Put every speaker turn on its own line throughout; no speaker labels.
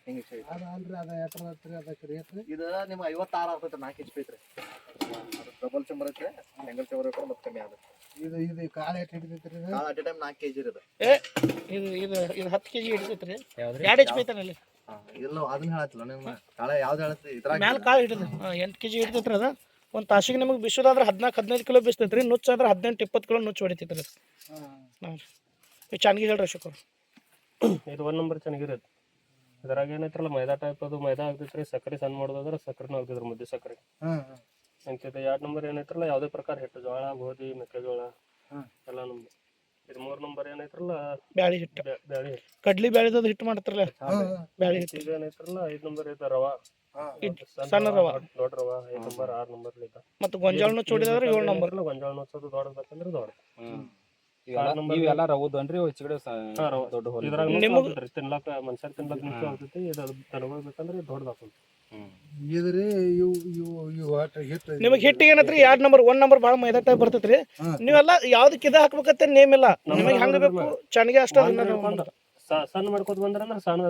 ಹಿಂಗೆ ಇಷ್ಟ ಐತಿ.
ಅಲ್ರಿ ಅದ ಎಟ್ರ ಅದಕ್ಕೆ ರೇಟ್
ಇದು ನಿಮ್ಗೆ 56 ಆಗ್ತೈತೆ 4 HP ಐತ್ರಿ. ಅದು ಡಬಲ್ ಚಂಬರ್ ಐತ್ರಿ, ಸಿಂಗಲ್ ಚಂಬರ್ ಐತ್ರಿ, ಮತ್ತೆ ಕಮ್ಮಿ ಆಗುತ್ತೆ.
ಇದು ಕಾಳು ಎಷ್ಟು ಹಿಡಿತೈತ್ರಿ ಇದು?
ಕಾಳು ಅಟ್ ಎ ಟೈಮ್ 4 kg ಇರೋದು.
ಇದು 10 kg ಹಿಡಿತೈತ್ರಿ. 2 HP ಐತನಲ್ಲಿ.
ಇಲ್ಲ ಅದನ್ನ ಹೇಳತ್ತಿಲ್ಲ ನಿಮ್ಮ ಕಾಳು ಯಾವ್ದು ಹೇಳತ್ತಿ ಇದ್ರಾಗ
ಮ್ಯಾಲ ಕಾಳು ಹಿಡಿದು 8 kg ಹಿಡಿತೈತ್ರಿ ಅದ. ಒಂದು ತಾಸಿಗೆ ನಿಮಗೆ ಬಿಸೋದಾದ್ರೆ 14-15 ಕಿಲೋ ಬಿಸ್ತೈತ್ರಿ. ನುಚ್ಚ ಆದ್ರೆ 18-20 ಕಿಲೋ ನುಚ್ಚು ಹೊಡಿತೈತ್ರಿ. ಹಾಂ ರೀ ಚೆನ್ನಾಗಿ ಹೇಳ್ರಿ ಅಶೋಕ್ ಅವ್ರು.
ಇದು 1 ನಂಬರ್ ಚೆನ್ನಾಗಿರುತ್ತೆ. ಇದ್ರಾಗ ಏನೈತ್ರಲ್ಲ ಮೈದಾ ಟೈಪ್ ಅದು ಮೈದಾ ಆಗ್ತೈತ್ರಿ. ಸಕ್ಕರೆ ಸಣ್ಣ ಮಾಡೋದಾದ್ರೆ ಸಕ್ಕರೆನೂ ಆಗ್ತೈತ್ರಿ, ಮುದ್ದೆ ಸಕ್ಕರೆ. ಅಂತಿದೆ 2 ನಂಬರ್ ಏನೈತ್ರಲ್ಲ ಯಾವುದೇ ಪ್ರಕಾರ ಹಿಟ್ಟು ಜೋಳ, ಗೋಧಿ, ಮೆಕ್ಕೆಜೋಳ ಎಲ್ಲ ನಮ್ದು. ಇದು 3 ನಂಬರ್ ಏನೈತ್ರಲ್ಲ
ಬ್ಯಾಳಿ ಹಿಟ್ಟು,
ಬ್ಯಾಳಿ ಹಿಟ್ಟು,
ಕಡ್ಲಿ ಬ್ಯಾಳಿದ ಹಿಟ್ಟು ಮಾಡ್ತಾರಲ್ಲ ಬ್ಯಾಳಿ ಹಿಟ್ಟು.
ಇದು ಏನೈತ್ರಲ್ಲ 5 ನಂಬರ್ ಐತೆ ರವಾ,
ಸಣ್ಣ ರವಾ,
ದೊಡ್ಡ ರವಾ 5 ನಂಬರ್ 6 ನಂಬರ್ ಐತೆ.
ಮತ್ತು ಗೊಂಜಾಳ ನುಚ್ಚು ಹೊಡಿದಾದ್ರೆ 7 ನಂಬರ್.
ಗೊಂಜಾಳ ನುಚ್ಚೋದು ದೊಡ್ಡಬೇಕಂದ್ರೆ ದೊಡ್ಡ.
ಇವೆಲ್ಲ ರವದನ್ರಿ ಚಿಗಡೆ ದೊಡ್ಡ ಹೋಲ್.
ಇದ್ರಾಗ ನಿಮಗೆ ತಿನ್ಲಾಕ ಮನುಷ್ಯರ್ ತಿನ್ಲಾಕ ನುಚ್ಚು ಆಗ್ತೈತಿ. ಇದು ತನಗೋಬೇಕಂದ್ರೆ ದೊಡ್ಡದಾಗ್ತೈತಿ.
ಇದ್ರಿ ಇವು ಹಿಟ್ಟು
ನಿಮಗೆ ಹಿಟ್ಟಿಗೆ ಏನತ್ರಿ 2 ನಂಬರ್ 1 ನಂಬರ್ ಭಾಳ ಮೈದಾ ಟೈಪ್ ಬರ್ತೈತ್ರಿ. ನೀವೆಲ್ಲ ಯಾವ್ದಕ್ಕೆ ಇದು ಹಾಕ್ಬೇಕಂತ ನೇಮ್ ಇಲ್ಲ. ನಿಮಗೆ ಹಂಗೆ ಬೇಕು ಚೆನ್ನಾಗಿ ಅಷ್ಟ
ಸಣ್ಣ ಮಾಡ್ಕೋತ ಬಂದ್ರೆ ಅಂದ್ರೆ ಸಣ್ಣ,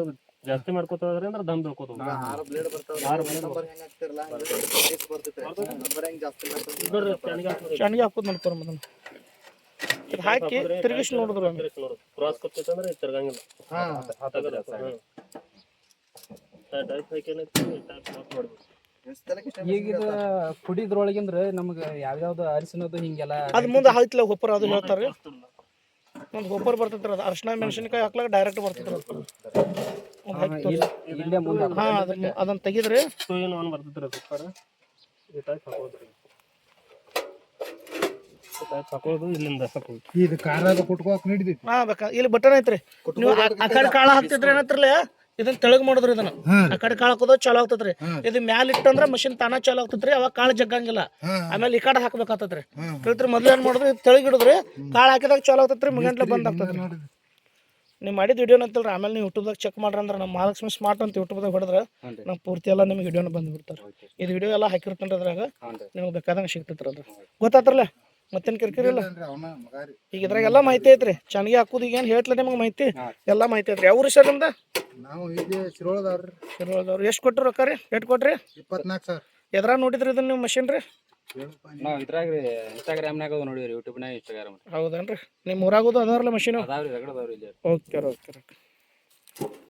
ಜಾಸ್ತಿ ಮಾಡ್ಕೋತ ಹೋದ್ರೆ ಅಂದ್ರೆ ದಮ್ ಬೆಳ್ಕೋತ
6 ಬ್ಲೇಡ್ ಬರ್ತಾವ. 6 ನಂಬರ್ ಹೆಂಗೆ ಹಾಕ್ತಿರಲ್ಲ ಹಂಗೆ ಬರ್ತೈತೆ. ನಂಬರ್ ಹೆಂಗೆ ಜಾಸ್ತಿ ಮಾಡ್ತಾರೆ
ಚೆನ್ನಾಗಿ ಹಾಕೋದು ನೋಡ್ತಾರೆ ಮೊದಲು. ಇದು ಹಾಕಿ ತಿರುಗಿಸಿ ನೋಡಿದ್ರು
ಕ್ರಾಸ್ ಕೊತ್ತೈತೆ ಅಂದ್ರೆ ತಿರ್ಗಂಗಿಲ್ಲ.
ಈಗ ಕುಡಿದ್ರೊಳಗಿಂದ್ರ ನಮ್ಗೆ ಯಾವ್ಯಾವ್ದು ಅರಿಶಿನದು ಹಿಂಗೆಲ್ಲ
ಅದು ಮುಂದೆ ಹಾಕ್ತಿಲ್ಲ ಗೊಬ್ಬರ ಅದು ಹೇಳ್ತಾರೆ. ಒಂದು ಗೊಬ್ಬರ ಬರ್ತೈತ್ರಿ, ಅದು ಅರ್ಶಿನ ಮೆಣಸಿನಕಾಯಿ ಹಾಕ್ಲಾಕ ಡೈರೆಕ್ಟ್ ಬರ್ತೈತ್ರಿ.
ಇಲ್ಲೇ ಮುಂದೆ
ಹಾಂ ಅದನ್ನ ತೆಗಿದ್ರಿ
ಏನು ಒಂದು ಬರ್ತೈತ್ರಿ ಗೊಬ್ಬರ. ಈ ಟೈಪ್ ಹಾಕೋದ್ರಿ, ಟೈಪ್ ಹಾಕೋದು ಇಲ್ಲಿಂದ ಹಾಕೋದು.
ಇದು ಖಾರದ ಕುಟ್ಕೋಕ್ ನಡಿತೈತಿ.
ಹಾಂ ಬೇಕಾ ಇಲ್ಲಿ ಬಟನ್ ಐತ್ರಿ. ನೀವು ಆ ಕಡೆ ಕಾಳು ಹಾಕ್ತಿದ್ರಿ ಏನತ್ರಲ್ಲ ಇದನ್ನ ತೆಳಗ್ ಮಾಡಿದ್ರಿ. ಇದನ್ನ ಆ ಕಡೆ ಕಾಳು ಹಾಕೋದು ಚಾಲು ಆಗ್ತೈತ್ರಿ. ಇದು ಮ್ಯಾಲ ಇಟ್ಟಂದ್ರ ಮಷಿನ್ ತಾನ ಚಾಲು ಆಗ್ತೈತ್ರಿ. ಅವಾಗ ಕಾಳು ಜಗ್ಗಂಗಿಲ್ಲ. ಆಮೇಲೆ ಈ ಕಡೆ ಹಾಕ್ಬೇಕಾಗ್ತೈತ್ರಿ. ತಿಳಿತ್ರಿ ಮೊದ್ಲು ಏನ್ ಮಾಡಿದ್ರಿ ತೆಳಗ್ ಇಡುದ್ರಿ, ಕಾಳು ಹಾಕಿದಾಗ ಚಾಲು ಆಗ್ತೈತ್ರಿ, ಮುಗಂಟ್ಲೆ ಬಂದ್ ಆಗ್ತೈತ್ರಿ. ನೀವು ಮಾಡಿದ ವಿಡಿಯೋನ ಅಂತಲ್ರಿ ಆಮೇಲೆ ನೀವು ಯೂಟ್ಯೂಬ್ದಾಗ ಚೆಕ್ ಮಾಡ್ರಿ ಅಂದ್ರೆ ನಮ್ಮ ಮಹಾಲಕ್ಷ್ಮಿ ಸ್ಮಾರ್ಟ್ ಅಂತ ಯೂಟ್ಯೂಬ್ದಾಗ ಹೊಡೆದ್ರೆ ನಮ್ಮ ಪೂರ್ತಿ ಎಲ್ಲ ನಿಮ್ಗೆ ವಿಡಿಯೋನ ಬಂದ್ಬಿಡ್ತಾರೆ. ಇದು ವಿಡಿಯೋ ಎಲ್ಲ ಹಾಕಿರ್ತಾನೆ ಅದ್ರಾಗ ನಿಮ್ಗೆ ಬೇಕಾದಂಗೆ ಸಿಗ್ತೈತ್ರಿ. ಅದ್ರ ಗೊತ್ತಾತ್ರಲ್ಲ ಮತ್ತೇನು ಕಿರಿಕಿರಿ ಇಲ್ಲ. ಈಗ ಇದ್ರಾಗ ಎಲ್ಲ ಮಾಹಿತಿ ಐತ್ರಿ. ಚೆನ್ನಾಗಿ ಹಾಕೋದು ಈಗ ಏನು ಹೇಳ್ತಿಲ್ಲ ನಿಮ್ಗೆ ಮಾಹಿತಿ ಎಲ್ಲ ಮಾಹಿತಿ ಐತ್ರಿ. ಯಾವ ಸರ್ ನಿಮ್ದು?
ನಾವು ಇಲ್ಲಿ ಶಿರೋಳದವ್ರಿ.
ಶಿರೋಳದವ್ರು. ಎಷ್ಟು ಕೊಟ್ರಿ ರೊಕ್ಕ ರೀ? ಎಷ್ಟು ಕೊಟ್ರಿ?
24,000.
ಎದ್ರಾಗ ನೋಡಿದ್ರಿ ಇದನ್ನ ನೀವು ಮಷಿನ್ ರೀ?
ನಾವು ಇದ್ರಾಗ ರೀ ಇನ್ಸ್ಟಾಗ್ರಾಮ್ನಾಗ ನೋಡಿವ್ರಿ, ಯೂಟ್ಯೂಬ್ನಾಗ ಇನ್ಸ್ಟಾಗ್ರಾಮ್.
ಹೌದೇನ್ರಿ? ನಿಮ್ಮ ಊರಾಗೋದು ಅದಾವ್ರಲ್ಲ ಮಷೀನು?
ಅದಾವ್ರಿ ರಗಡ ಅದಾವ್ರಿ ಇಲ್ಲಿ.
Okay okay.